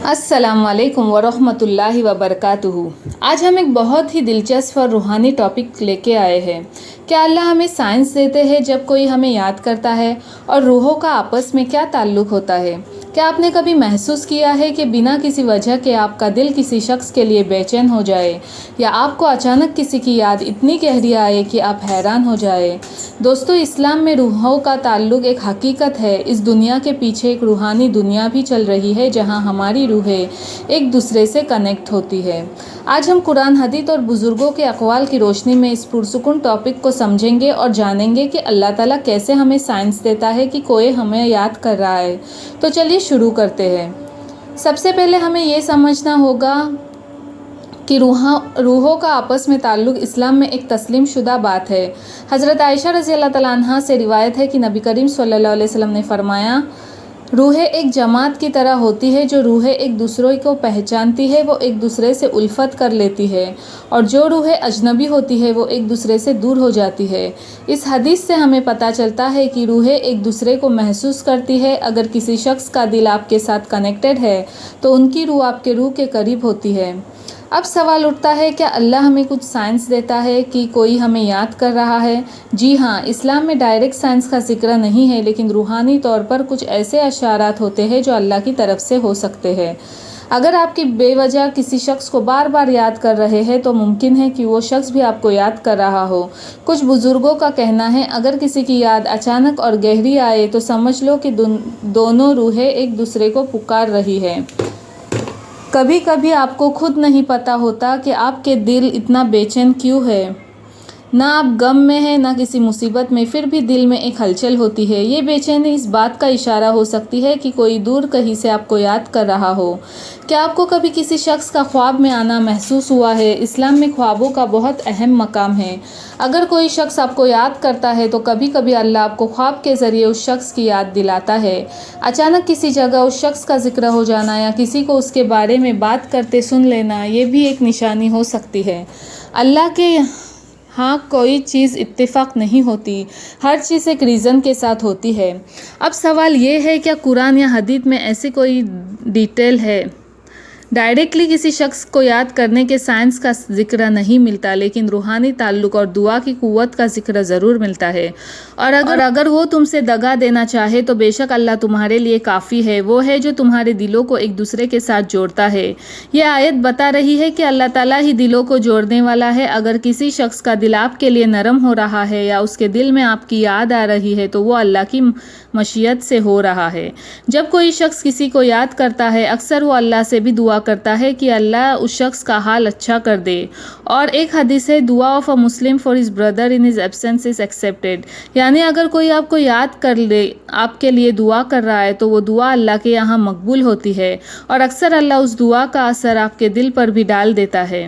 अस्सलाम वालेकुम वरहमतुल्लाहि वबरकातुहू। आज हम एक बहुत ही दिलचस्प और रूहानी टॉपिक लेके आए हैं। क्या अल्लाह हमें साइंस देते हैं जब कोई हमें याद करता है, और रूहों का आपस में क्या ताल्लुक़ होता है? क्या आपने कभी महसूस किया है कि बिना किसी वजह के आपका दिल किसी शख्स के लिए बेचैन हो जाए, या आपको अचानक किसी की याद इतनी गहरी आए कि आप हैरान हो जाए? दोस्तों, इस्लाम में रूहों का ताल्लुक़ एक हकीकत है। इस दुनिया के पीछे एक रूहानी दुनिया भी चल रही है जहां हमारी रूहें एक दूसरे से कनेक्ट होती है। आज हम कुरान, हदीस और बुज़ुर्गों के अक़वाल की रोशनी में इस पुरसुकून टॉपिक को समझेंगे और जानेंगे कि अल्लाह ताला कैसे हमें साइंस देता है कि कोई हमें याद कर रहा है। तो चलिए शुरू करते हैं। सबसे पहले हमें ये समझना होगा कि रूहों का आपस में ताल्लुक़ इस्लाम में एक तस्लीम शुदा बात है। हज़रत आयशा रज़ी अल्लाह तआला अन्हा से रिवायत है कि नबी करीम सल्लल्लाहु अलैहि वसल्लम ने फरमाया, रूहें एक जमात की तरह होती है। जो रूहें एक दूसरे को पहचानती है वो एक दूसरे से उल्फत कर लेती है, और जो रूहें अजनबी होती है वो एक दूसरे से दूर हो जाती है। इस हदीस से हमें पता चलता है कि रूहें एक दूसरे को महसूस करती है। अगर किसी शख्स का दिल आपके साथ कनेक्टेड है तो उनकी रूह आपके रूह के करीब होती है। अब सवाल उठता है, क्या अल्लाह हमें कुछ साइंस देता है कि कोई हमें याद कर रहा है? जी हाँ, इस्लाम में डायरेक्ट साइंस का जिक्र नहीं है, लेकिन रूहानी तौर पर कुछ ऐसे इशारात होते हैं जो अल्लाह की तरफ से हो सकते हैं। अगर आपकी बेवजह किसी शख्स को बार बार याद कर रहे हैं तो मुमकिन है कि वो शख्स भी आपको याद कर रहा हो। कुछ बुज़ुर्गों का कहना है, अगर किसी की याद अचानक और गहरी आए तो समझ लो कि दोनों रूहें एक दूसरे को पुकार रही है। कभी कभी आपको खुद नहीं पता होता कि आपके दिल इतना बेचैन क्यों है। ना आप गम में हैं, ना किसी मुसीबत में, फिर भी दिल में एक हलचल होती है। ये बेचैनी इस बात का इशारा हो सकती है कि कोई दूर कहीं से आपको याद कर रहा हो। क्या आपको कभी किसी शख्स का ख्वाब में आना महसूस हुआ है? इस्लाम में ख्वाबों का बहुत अहम मकाम है। अगर कोई शख्स आपको याद करता है तो कभी कभी अल्लाह आपको ख्वाब के ज़रिए उस शख्स की याद दिलाता है। अचानक किसी जगह उस शख्स का जिक्र हो जाना या किसी को उसके बारे में बात करते सुन लेना, ये भी एक निशानी हो सकती है। अल्लाह के हाँ, कोई चीज़ इत्तेफाक नहीं होती, हर चीज़ एक रीज़न के साथ होती है। अब सवाल ये है, क्या कुरान या हदीस में ऐसी कोई डिटेल है? डायरेक्टली किसी शख्स को याद करने के साइंस का जिक्र नहीं मिलता, लेकिन रूहानी ताल्लुक़ और दुआ की क़ुव्वत का जिक्र ज़रूर मिलता है। और अगर वो तुमसे दगा देना चाहे तो बेशक अल्लाह तुम्हारे लिए काफ़ी है। वो है जो तुम्हारे दिलों को एक दूसरे के साथ जोड़ता है। ये आयत बता रही है कि अल्लाह ताला ही दिलों को जोड़ने वाला है। अगर किसी शख्स का दिल आपके लिए नरम हो रहा है या उसके दिल में आपकी याद आ रही है तो वो अल्लाह की मशीयत से हो रहा है। जब कोई शख्स किसी को याद करता है, अक्सर वो अल्लाह से भी दुआ करता है कि अल्लाह उस शख्स का हाल अच्छा कर दे। और एक हदीस है, दुआ of a Muslim for his brother in his absence is accepted. यानी अगर कोई आपको याद कर ले, आपके लिए दुआ कर रहा है, तो वो दुआ अल्लाह के यहाँ मकबूल होती है, और अक्सर अल्लाह उस दुआ का असर आपके दिल पर भी डाल देता है।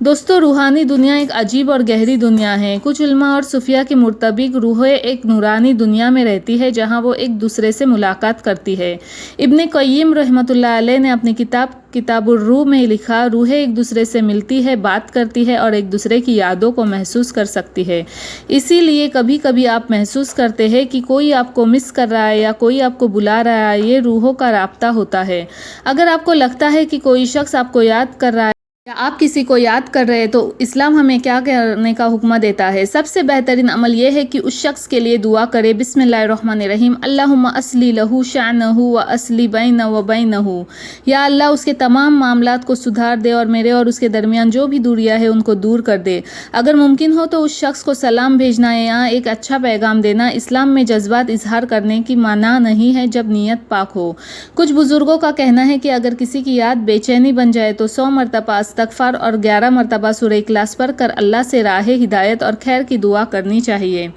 दोस्तों, रूहानी दुनिया एक अजीब और गहरी दुनिया है। कुछ उलमा और सूफिया के मुताबिक रूहें एक नूरानी दुनिया में रहती है जहाँ वो एक दूसरे से मुलाकात करती है। इब्न क़य्यिम रहमतुल्लाह अलैह ने अपनी किताबुर रूह में लिखा, रूहें एक दूसरे से मिलती है, बात करती है और एक दूसरे की यादों को महसूस कर सकती है। इसीलिए कभी कभी आप महसूस करते हैं कि कोई आपको मिस कर रहा है या कोई आपको बुला रहा है। ये रूहों का राब्ता होता है। अगर आपको लगता है कि कोई शख्स आपको याद कर रहा है या आप किसी को याद कर रहे हैं तो इस्लाम हमें क्या करने का हुक्म देता है? सबसे बेहतरीन अमल यह है कि उस शख्स के लिए दुआ करे, बिस्मिल्लाहिर्रहमानिर्रहीम, अल्लाहुम्मा अस्ली लहू शानहू व असली बैना व बैनहू। या अल्लाह उसके तमाम मामलात को सुधार दे और मेरे और उसके दरमियान जो भी दूरियां है उनको दूर कर दे। अगर मुमकिन हो तो उस शख्स को सलाम भेजना है या एक अच्छा पैगाम देना। इस्लाम में जज्बात इजहार करने की मना नहीं है जब नीयत पाक हो। कुछ बुजुर्गों का कहना है कि अगर किसी की याद बेचैनी बन जाए तो 100 मरतबा इस्तग़फ़ार और 11 मरतबा सूरह इखलास पढ़ कर अल्लाह से राहे हिदायत और खैर की दुआ करनी चाहिए।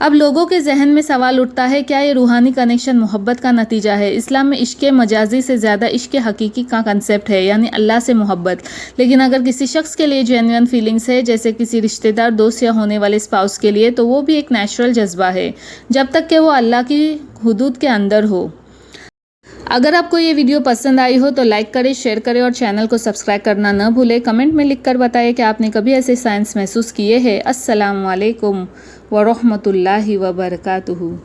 अब लोगों के जहन में सवाल उठता है, क्या ये रूहानी कनेक्शन मोहब्बत का नतीजा है? इस्लाम में इश्क़ मजाजी से ज़्यादा इश्क़ हकीकी का कंसेप्ट है, यानी अल्लाह से मोहब्बत। लेकिन अगर किसी शख्स के लिए जेन्युइन फीलिंग्स है, जैसे किसी रिश्तेदार, दोस्त या होने वाले स्पाउस के लिए, तो वो भी एक नेचुरल जज्बा है, जब तक कि वो अल्लाह की हुदूद के अंदर हो। अगर आपको ये वीडियो पसंद आई हो तो लाइक करें, शेयर करें और चैनल को सब्सक्राइब करना न भूलें। कमेंट में लिखकर बताएं कि आपने कभी ऐसे साइंस महसूस किए हैं। अस्सलाम वालेकुम वरहमतुल्लाहि वबरकातुहू।